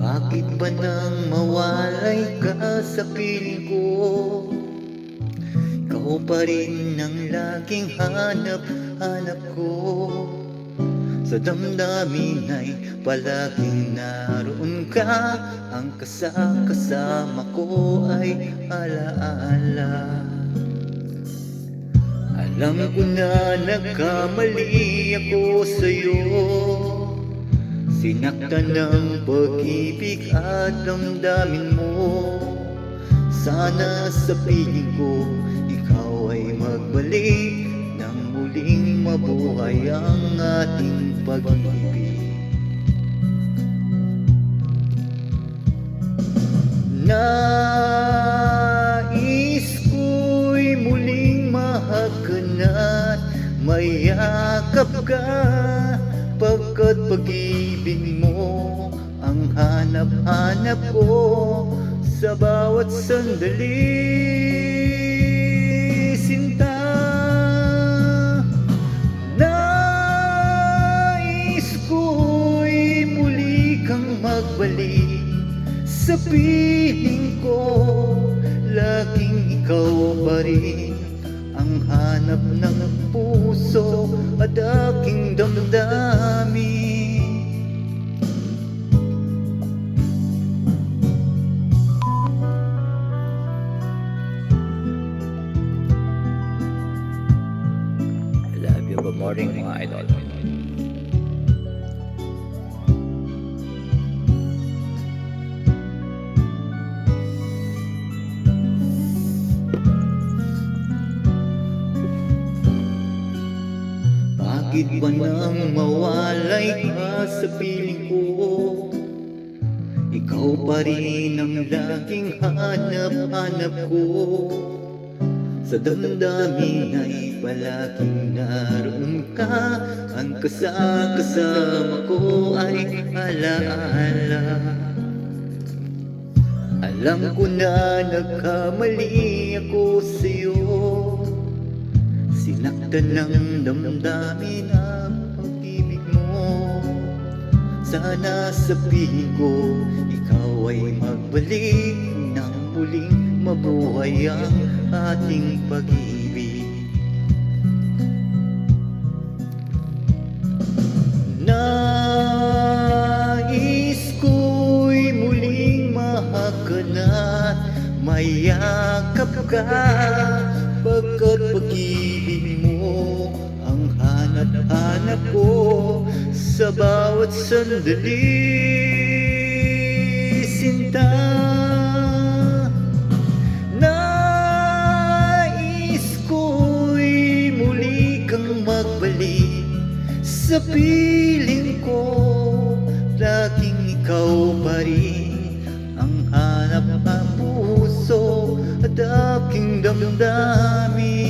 Bakit ba nang mawalay ka sa piling ko? Ikaw pa rin ang laging hanap-hanap ko. Sa damdamin ay palaging naroon ka. Ang kasama ko ay alaala. Alam ko na nagkamali ako sa'yo. Sinaktan ng pag-ibig at damdamin mo. Sana sa piling ko ikaw ay magbalik nang muling mabuhay ang ating pag-ibig. Nais ko'y muling mahagkanat, mayakap ka, pagkat pag-ibig mo ang hanap-hanap ko sa bawat sandali, sinta. Nais ko'y muli kang magbalik sa piling ko, laging ikaw pa rin ang hanap ng puso at aking damdamin. I love you. Good morning mga idol. Bakit ba nang mawalay ka sa piling ko? Ikaw pa rin ang laging hanap-hanap ko. Sa damdamin ay palaging naroon ka. Ang kasama ko ay alaala. Alam ko na nagkamali ako sa'yo. Sinaktan ng damdamin ang pag-ibig mo. Sana sa piling ko ikaw ay magbalik nang muling mabuhay ang ating pag-ibig. Nais ko'y muling mahagkanat, mayakap ka, pagkat pag-ibig mo ang hanap-hanap ko sa bawat sandali, sinta. Nais ko'y muli kang magbalik sa piling ko, laging ikaw pa rin ang hanap ng puso at aking damdamin.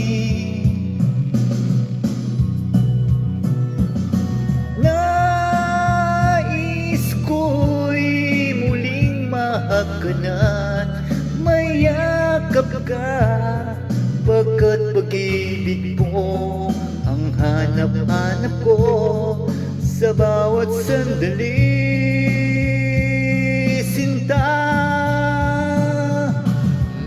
Nais ko'y muling mahagkanat, mayakap ka, pagkat pag-ibig mo ang hanap-hanap ko sa bawat sandali, sinta.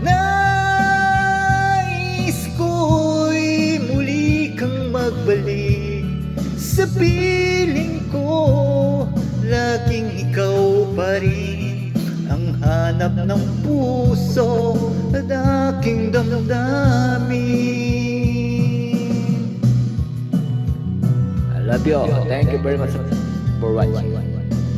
Nais ko'y muli kang magbalik sa piling ko, laging ikaw pa rin ang hanap ng puso at aking damdamin. I love you. Thank you very much for watching.